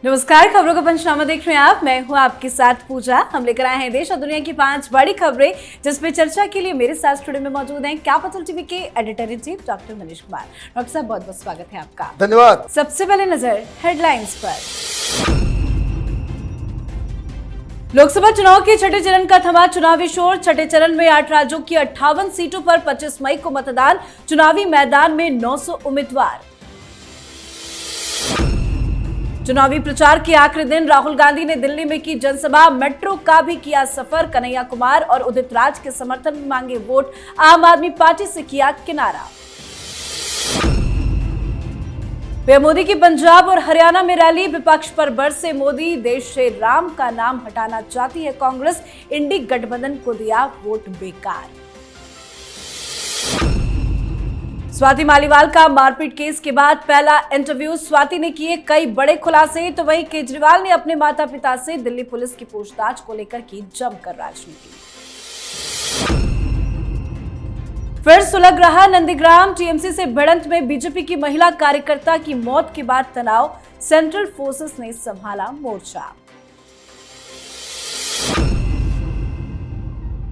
नमस्कार, खबरों का पंचनामा देख रहे हैं आप। मैं हूं आपके साथ पूजा। हम लेकर आए हैं देश और दुनिया की 5 बड़ी खबरें, जिसपे चर्चा के लिए मेरे साथ स्टूडियो में मौजूद हैं कैपिटल टीवी के editor in chief doctor Manish Kumar. Doctor साहब, बहुत बहुत स्वागत है आपका। धन्यवाद। सबसे पहले नजर हेडलाइंस पर। लोकसभा चुनाव के छठे चरण का थमा चुनावी शोर। छठे चरण में 8 राज्यों की 58 सीटों पर 25 मई को मतदान। चुनावी मैदान में 900 उम्मीदवार। चुनावी प्रचार के आखिरी दिन राहुल गांधी ने दिल्ली में की जनसभा। मेट्रो का भी किया सफर। कन्हैया कुमार और उदित राज के समर्थन में मांगे वोट। आम आदमी पार्टी से किया किनारा। पीएम मोदी की पंजाब और हरियाणा में रैली। विपक्ष पर बरसे मोदी। देश से राम का नाम हटाना चाहती है कांग्रेस। इंडी गठबंधन को दिया वोट बेकार। स्वाति मालीवाल का मारपीट केस के बाद पहला इंटरव्यू। स्वाति ने किए कई बड़े खुलासे, तो वहीं केजरीवाल ने अपने माता पिता से दिल्ली पुलिस की पूछताछ को लेकर की जमकर राजनीति। फिर सुलग रहा नंदीग्राम। टीएमसी से भिड़ंत में बीजेपी की महिला कार्यकर्ता की मौत के बाद तनाव। सेंट्रल फोर्सेस ने संभाला मोर्चा।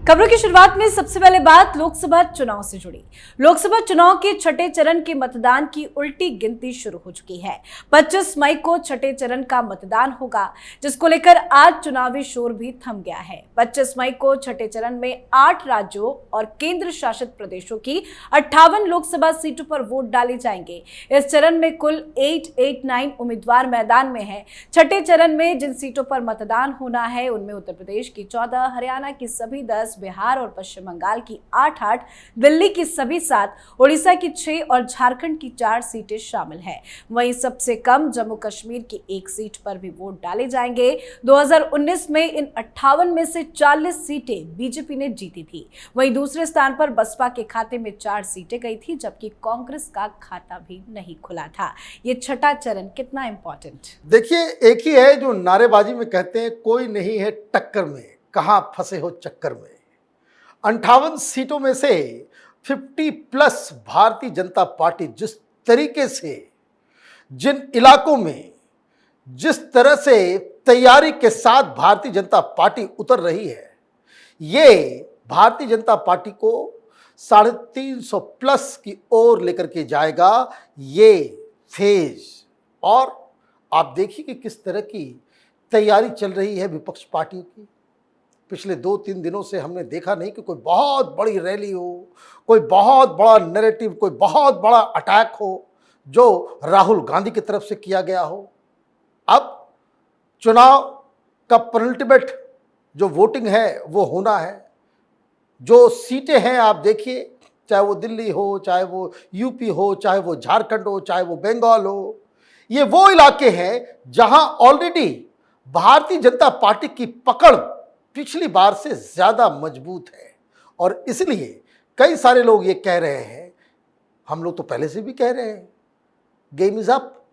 खबरों की शुरुआत में सबसे पहले बात लोकसभा चुनाव से जुड़ी। लोकसभा चुनाव के छठे चरण के मतदान की उल्टी गिनती शुरू हो चुकी है। 25 मई को छठे चरण का मतदान होगा, जिसको लेकर आज चुनावी शोर भी थम गया है। 25 मई को छठे चरण में 8 राज्यों और केंद्र शासित प्रदेशों की 58 लोकसभा सीटों पर वोट डाले जाएंगे। इस चरण में कुल 889 उम्मीदवार मैदान में हैं। छठे चरण में जिन सीटों पर मतदान होना है, उनमें उत्तर प्रदेश की 14, हरियाणा की सभी 10, बिहार और पश्चिम बंगाल की 8, दिल्ली की सभी 7, उड़ीसा की 6 और झारखंड की 4 सीटें शामिल हैं। वहीं सबसे कम जम्मू कश्मीर की 1 सीट पर भी वोट डाले जाएंगे। 2019 में इन 58 में से 40 सीटें बीजेपी ने जीती थी। वहीं दूसरे स्थान पर बसपा के खाते में 4 सीटें गई थी, जबकि कांग्रेस का खाता भी नहीं खुला था। ये छठा चरण कितना इंपॉर्टेंट? देखिए, एक ही है जो नारेबाजी में कहते हैं कोई नहीं है टक्कर में, कहां फंसे हो चक्कर में। 58 सीटों में से 50+ भारतीय जनता पार्टी जिस तरीके से, जिन इलाकों में, जिस तरह से तैयारी के साथ भारतीय जनता पार्टी उतर रही है, ये भारतीय जनता पार्टी को 350+ की ओर लेकर के जाएगा ये फेज। और आप देखिए कि किस तरह की तैयारी चल रही है विपक्ष पार्टियों की। पिछले 2-3 दिनों से हमने देखा नहीं कि कोई बहुत बड़ी रैली हो, कोई बहुत बड़ा नैरेटिव, कोई बहुत बड़ा अटैक हो जो राहुल गांधी की तरफ से किया गया हो। अब चुनाव का पेनल्टीमेट जो वोटिंग है वो होना है। जो सीटें हैं आप देखिए, चाहे वो दिल्ली हो, चाहे वो यूपी हो, चाहे वो झारखंड हो, चाहे वो बंगाल हो, ये वो इलाके हैं जहां ऑलरेडी भारतीय जनता पार्टी की पकड़ पिछली बार से ज्यादा मजबूत है। और इसलिए कई सारे लोग ये कह रहे हैं, हम लोग तो पहले से भी कह रहे हैं, game is up.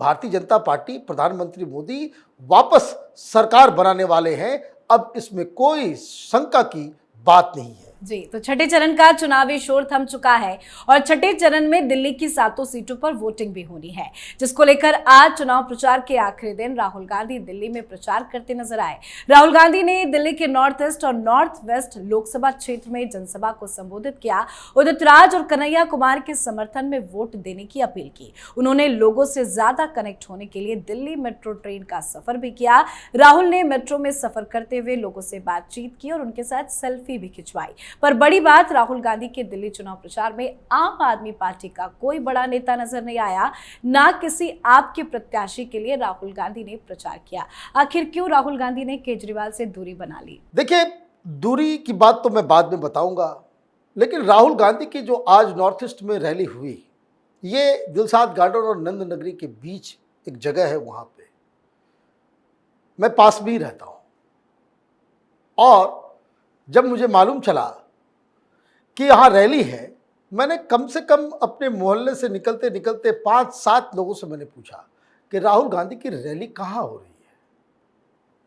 Bharatiya Janata party, प्रधानमंत्री मोदी वापस सरकार बनाने वाले हैं। अब इसमें कोई शंका की बात नहीं है। जी, तो छठे चरण का चुनावी शोर थम चुका है और छठे चरण में दिल्ली की 7 सीटों पर वोटिंग भी होनी है, जिसको लेकर आज चुनाव प्रचार के आखिरी दिन राहुल गांधी दिल्ली में प्रचार करते नजर आए। राहुल गांधी ने दिल्ली के नॉर्थ ईस्ट और नॉर्थ वेस्ट लोकसभा क्षेत्र में जनसभा को संबोधित किया। उदित राज और कन्हैया कुमार के समर्थन में वोट देने की अपील की। उन्होंने लोगों से ज्यादा कनेक्ट होने के लिए दिल्ली मेट्रो ट्रेन का सफर भी किया। राहुल ने मेट्रो में सफर करते हुए लोगों से बातचीत की और उनके साथ सेल्फी भी खिंचवाई। पर बड़ी बात, राहुल गांधी के दिल्ली चुनाव प्रचार में आम आदमी पार्टी का कोई बड़ा नेता नजर नहीं आया। ना किसी आपके प्रत्याशी के लिए राहुल गांधी ने प्रचार किया। आखिर क्यों राहुल गांधी ने केजरीवाल से दूरी बना ली? देखिए, दूरी की बात तो मैं बाद में बताऊंगा, लेकिन राहुल गांधी की जो आज नॉर्थ ईस्ट में रैली हुई, ये दिलशाद गार्डन और नंद नगरी के बीच एक जगह है, वहां पे मैं पास भी रहता हूं। और जब मुझे मालूम चला कि यहाँ रैली है, मैंने कम से कम अपने मोहल्ले से निकलते निकलते 5-7 लोगों से मैंने पूछा कि राहुल गांधी की रैली कहाँ हो रही है।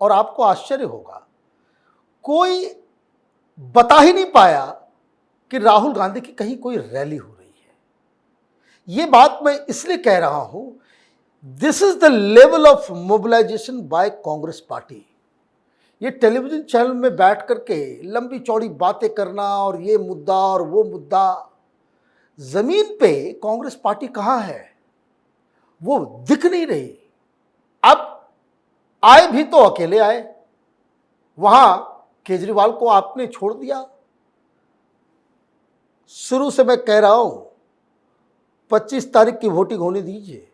और आपको आश्चर्य होगा, कोई बता ही नहीं पाया कि राहुल गांधी की कहीं कोई रैली हो रही है। ये बात मैं इसलिए कह रहा हूं, this is the level of mobilisation by Congress party. ये टेलीविजन चैनल में बैठ करके लंबी चौड़ी बातें करना और ये मुद्दा और वो मुद्दा, जमीन पे कांग्रेस पार्टी कहाँ है वो दिख नहीं रही। अब आए भी तो अकेले आए, वहां केजरीवाल को आपने छोड़ दिया। शुरू से मैं कह रहा हूं 25 तारीख की वोटिंग होने दीजिए।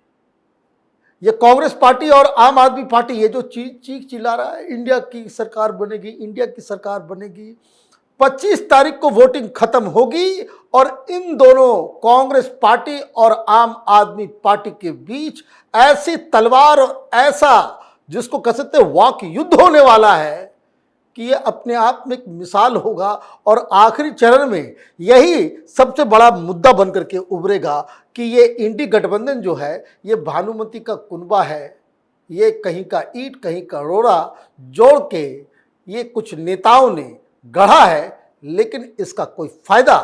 ये कांग्रेस पार्टी और आम आदमी पार्टी ये जो चीख चिल्ला रहा है इंडिया की सरकार बनेगी, इंडिया की सरकार बनेगी, 25 तारीख को वोटिंग खत्म होगी और इन दोनों कांग्रेस पार्टी और आम आदमी पार्टी के बीच ऐसी तलवार और ऐसा जिसको कह सकते हैं वाक युद्ध होने वाला है कि ये अपने आप में एक मिसाल होगा और आखिरी चरण में यही सबसे बड़ा मुद्दा बनकर के उभरेगा कि ये इंडी गठबंधन जो है ये भानुमति का कुनबा है, ये कहीं का ईंट कहीं का रोड़ा जोड़ के ये कुछ नेताओं ने गढ़ा है, लेकिन इसका कोई फायदा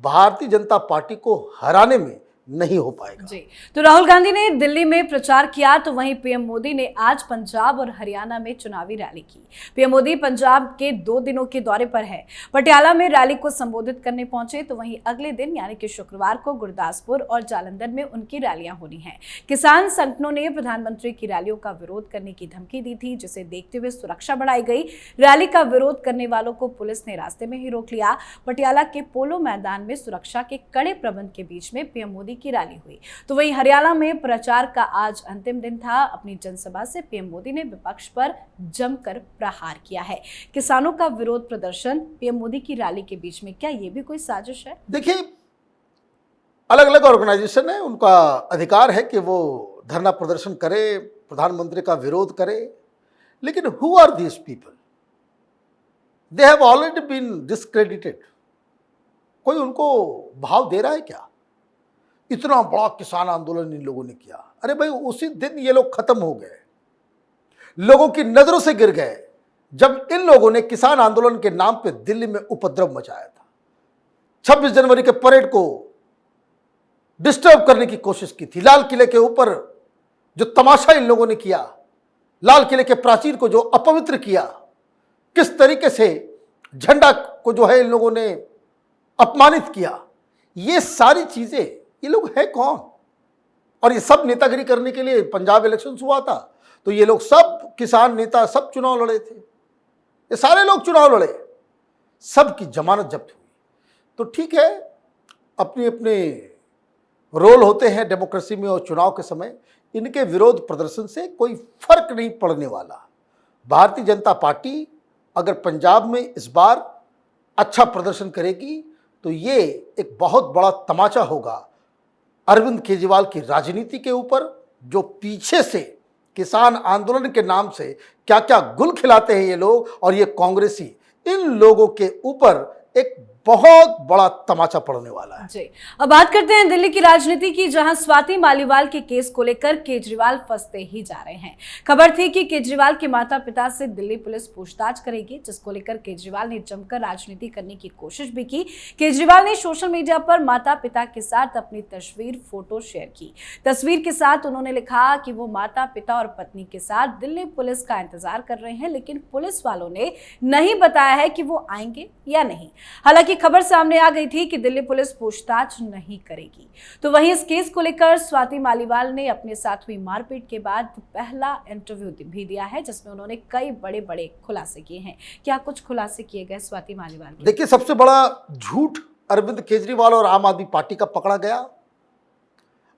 भारतीय जनता पार्टी को हराने में नहीं हो पाएगा। जी, तो राहुल गांधी ने दिल्ली में प्रचार किया तो वहीं पीएम मोदी ने आज पंजाब और हरियाणा में चुनावी रैली की। पीएम मोदी पंजाब के 2 दिनों के दौरे पर है। पटियाला में रैली को संबोधित करने पहुंचे तो वहीं अगले दिन यानी कि शुक्रवार को गुरदासपुर और जालंधर में उनकी रैलियां होनी हैं। किसान संगठनों ने प्रधानमंत्री की रैलियों का विरोध करने की धमकी दी थी, जिसे देखते हुए सुरक्षा बढ़ाई गई। रैली का विरोध करने वालों को पुलिस ने रास्ते में ही रोक लिया। पटियाला के पोलो मैदान में सुरक्षा के कड़े प्रबंध के बीच में पीएम मोदी की रैली हुई। तो वहीं हरियाणा में प्रचार का आज अंतिम दिन था। अपनी जनसभा से पीएम मोदी ने विपक्ष पर जमकर प्रहार किया है। किसानों का विरोध प्रदर्शन पीएम मोदी की रैली के बीच में, क्या ये भी कोई साजिश है? देखिए, अलग अलग ऑर्गेनाइजेशन है, उनका अधिकार है कि वो धरना प्रदर्शन करे, प्रधानमंत्री का विरोध करे, लेकिन who are these people? They have already been discredited. कोई उनको भाव दे रहा है क्या? इतना बड़ा किसान आंदोलन इन लोगों ने किया, अरे भाई उसी दिन ये लोग खत्म हो गए, लोगों की नजरों से गिर गए जब इन लोगों ने किसान आंदोलन के नाम पे दिल्ली में उपद्रव मचाया था। 26 जनवरी के परेड को डिस्टर्ब करने की कोशिश की थी। लाल किले के ऊपर जो तमाशा इन लोगों ने किया, लाल किले के प्राचीर को जो अपवित्र किया, किस तरीके से झंडा को जो है इन लोगों ने अपमानित किया, ये सारी चीजें, ये लोग है कौन? और ये सब नेतागिरी करने के लिए पंजाब इलेक्शन हुआ था तो ये लोग सब किसान नेता सब चुनाव लड़े थे, ये सारे लोग चुनाव लड़े, सब की जमानत जब्त हुई। तो ठीक है, अपने अपने रोल होते हैं डेमोक्रेसी में और चुनाव के समय इनके विरोध प्रदर्शन से कोई फर्क नहीं पड़ने वाला। भारतीय जनता पार्टी अगर पंजाब में इस बार अच्छा प्रदर्शन करेगी तो ये एक बहुत बड़ा तमाचा होगा अरविंद केजरीवाल की राजनीति के ऊपर, जो पीछे से किसान आंदोलन के नाम से क्या क्या गुल खिलाते हैं ये लोग और ये कांग्रेसी, इन लोगों के ऊपर एक बहुत बड़ा तमाचा पड़ने वाला है। जी, अब बात करते हैं दिल्ली की राजनीति की, जहां स्वाति मालीवाल के केस को लेकर केजरीवाल फंसते ही जा रहे हैं। खबर थी कि केजरीवाल के माता पिता से दिल्ली पुलिस पूछताछ करेगी, जिसको लेकर केजरीवाल ने जमकर राजनीति करने की कोशिश भी की। केजरीवाल ने सोशल मीडिया पर माता पिता के साथ अपनी तस्वीर फोटो शेयर की। तस्वीर के साथ उन्होंने लिखा कि वो माता पिता और पत्नी के साथ दिल्ली पुलिस का इंतजार कर रहे हैं, लेकिन पुलिस वालों ने नहीं बताया है कि वो आएंगे या नहीं। हालांकि खबर सामने आ गई थी कि दिल्ली पुलिस पूछताछ नहीं करेगी। तो वहीं इस केस को लेकर स्वाति मालीवाल ने अपने साथ हुई मारपीट के बाद पहला इंटरव्यू भी दिया है, जिसमें उन्होंने कई बड़े बड़े खुलासे किए हैं। क्या कुछ खुलासे किए गए स्वाति मालीवाल के? देखिए, सबसे बड़ा झूठ अरविंद केजरीवाल और आम आदमी पार्टी का पकड़ा गया।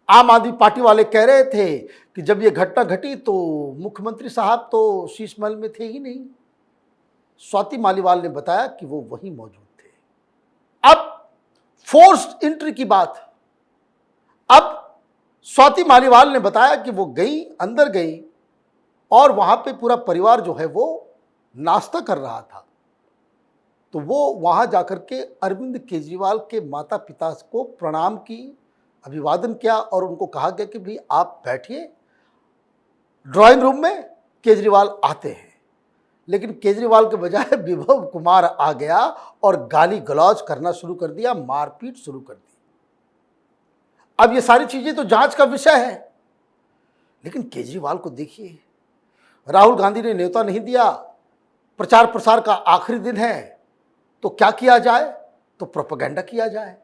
आम आदमी पार्टी वाले कह रहे थे कि जब ये घटना घटी तो मुख्यमंत्री साहब तो शीश महल में थे ही नहीं। स्वाति मालीवाल ने बताया कि वो वहीं मौजूद थे। अब फोर्स्ड एंट्री की बात, अब स्वाति मालीवाल ने बताया कि वो गई, अंदर गई और वहां पे पूरा परिवार जो है वो नाश्ता कर रहा था। तो वो वहां जाकर के अरविंद केजरीवाल के माता पिता को प्रणाम की, अभिवादन किया और उनको कहा गया कि भाई आप बैठिए। ड्राइंग रूम में केजरीवाल आते हैं, लेकिन केजरीवाल के बजाय विभव कुमार आ गया और गाली गलौज करना शुरू कर दिया, मारपीट शुरू कर दी। अब ये सारी चीजें तो जांच का विषय है। लेकिन केजरीवाल को देखिए, राहुल गांधी ने न्योता नहीं दिया, प्रचार प्रसार का आखिरी दिन है, तो क्या किया जाए? तो प्रोपेगेंडा किया जाए।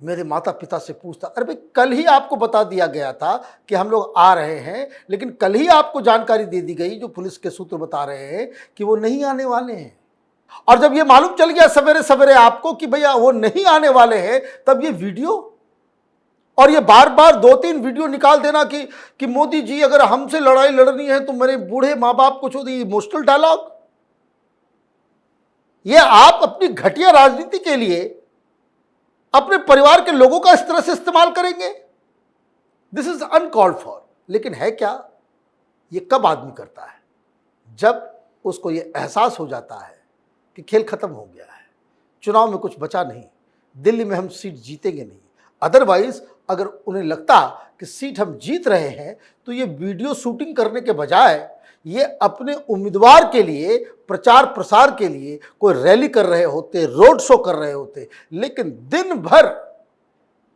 मेरे माता पिता से पूछता, अरे भाई कल ही आपको बता दिया गया था कि हम लोग आ रहे हैं, लेकिन कल ही आपको जानकारी दे दी गई, जो पुलिस के सूत्र बता रहे हैं कि वो नहीं आने वाले हैं। और जब ये मालूम चल गया सवेरे सवेरे आपको कि भैया वो नहीं आने वाले हैं, तब ये वीडियो और ये बार बार 2-3 वीडियो निकाल देना कि मोदी जी अगर हमसे लड़ाई लड़नी है तो मेरे बूढ़े माँ बाप को छोड़, इमोशनल डायलॉग। ये आप अपनी घटिया राजनीति के लिए अपने परिवार के लोगों का इस तरह से इस्तेमाल करेंगे? This is uncalled for. लेकिन है क्या, ये कब आदमी करता है? जब उसको ये एहसास हो जाता है कि खेल खत्म हो गया है, चुनाव में कुछ बचा नहीं, दिल्ली में हम सीट जीतेंगे नहीं। अदरवाइज अगर उन्हें लगता कि सीट हम जीत रहे हैं तो ये वीडियो शूटिंग करने के बजाय ये अपने उम्मीदवार के लिए प्रचार प्रसार के लिए कोई रैली कर रहे होते, रोड शो कर रहे होते। लेकिन दिन भर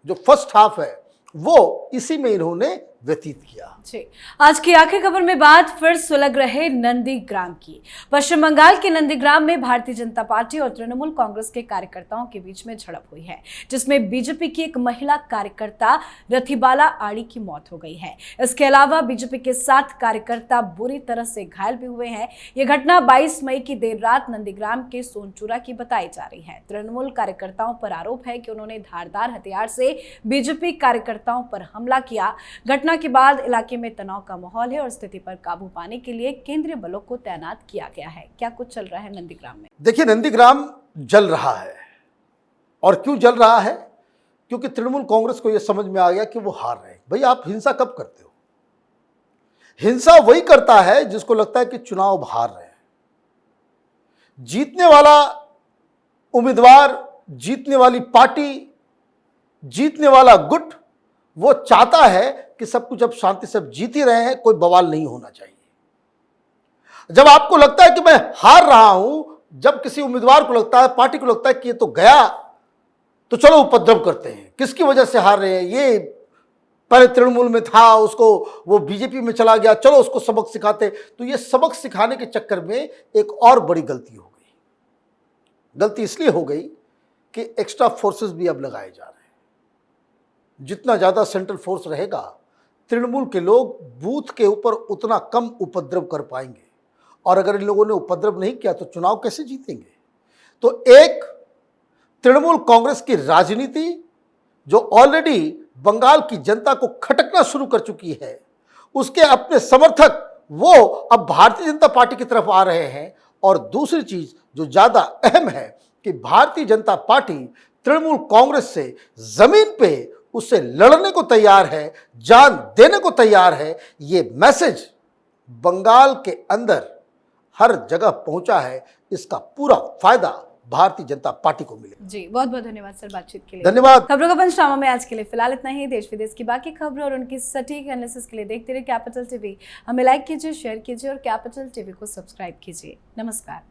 जो फर्स्ट हाफ है वो इसी में इन्होंने व्यतीत किया। जी, आज की आखिरी खबर में बात फिर सुलग रहे नंदीग्राम की। पश्चिम बंगाल के नंदीग्राम में भारतीय जनता पार्टी और तृणमूल कांग्रेस के कार्यकर्ताओं के बीच में झड़प हुई है, जिसमें बीजेपी की एक महिला कार्यकर्ता रथिबाला आड़ी की मौत हो गई है। इसके अलावा बीजेपी के 7 कार्यकर्ता बुरी तरह से घायल भी हुए हैं। यह घटना 22 मई की देर रात नंदीग्राम के सोनचूरा की बताई जा रही है। तृणमूल कार्यकर्ताओं पर आरोप है कि उन्होंने धारदार हथियार से बीजेपी कार्यकर्ताओं पर हमला किया। घटना के बाद इलाके में तनाव का माहौल है और स्थिति पर काबू पाने के लिए केंद्रीय बलों को तैनात किया गया है। क्या कुछ चल रहा है नंदीग्राम में? देखिए, नंदीग्राम जल रहा है। और क्यों जल रहा है? क्योंकि तृणमूल कांग्रेस को यह समझ में आ गया कि वो हार रहे हैं। भाई आप हिंसा कब करते हो? हिंसा वही करता है जिसको लगता है कि चुनाव हार रहे हैं। जीतने वाला उम्मीदवार, जीतने वाली पार्टी, जीतने वाला गुट वो चाहता है कि सब कुछ अब शांति से जीत ही रहे हैं, कोई बवाल नहीं होना चाहिए। जब आपको लगता है कि मैं हार रहा हूं, जब किसी उम्मीदवार को लगता है, पार्टी को लगता है कि ये तो गया, तो चलो उपद्रव करते हैं। किसकी वजह से हार रहे हैं? ये पहले तृणमूल में था, उसको वो बीजेपी में चला गया, चलो उसको सबक सिखाते। तो ये सबक सिखाने के चक्कर में एक और बड़ी गलती हो गई। गलती इसलिए हो गई कि एक्स्ट्रा फोर्सेस भी अब लगाए जा रहे हैं। जितना ज़्यादा सेंट्रल फोर्स रहेगा, तृणमूल के लोग बूथ के ऊपर उतना कम उपद्रव कर पाएंगे। और अगर इन लोगों ने उपद्रव नहीं किया तो चुनाव कैसे जीतेंगे? तो एक तृणमूल कांग्रेस की राजनीति जो ऑलरेडी बंगाल की जनता को खटकना शुरू कर चुकी है, उसके अपने समर्थक वो अब भारतीय जनता पार्टी की तरफ आ रहे हैं। और दूसरी चीज जो ज्यादा अहम है कि भारतीय जनता पार्टी तृणमूल कांग्रेस से जमीन पे उससे लड़ने को तैयार है, जान देने को तैयार है। ये मैसेज बंगाल के अंदर हर जगह पहुंचा है। इसका पूरा फायदा भारतीय जनता पार्टी को मिले। जी, बहुत बहुत धन्यवाद सर बातचीत के लिए। धन्यवाद। खबरों का पंचनामा में आज के लिए फिलहाल इतना ही। देश विदेश की बाकी खबरों और उनकी सटीक एनालिसिस के लिए देखते रहिए कैपिटल टीवी। हमें लाइक कीजिए, शेयर कीजिए और कैपिटल टीवी को सब्सक्राइब कीजिए। नमस्कार।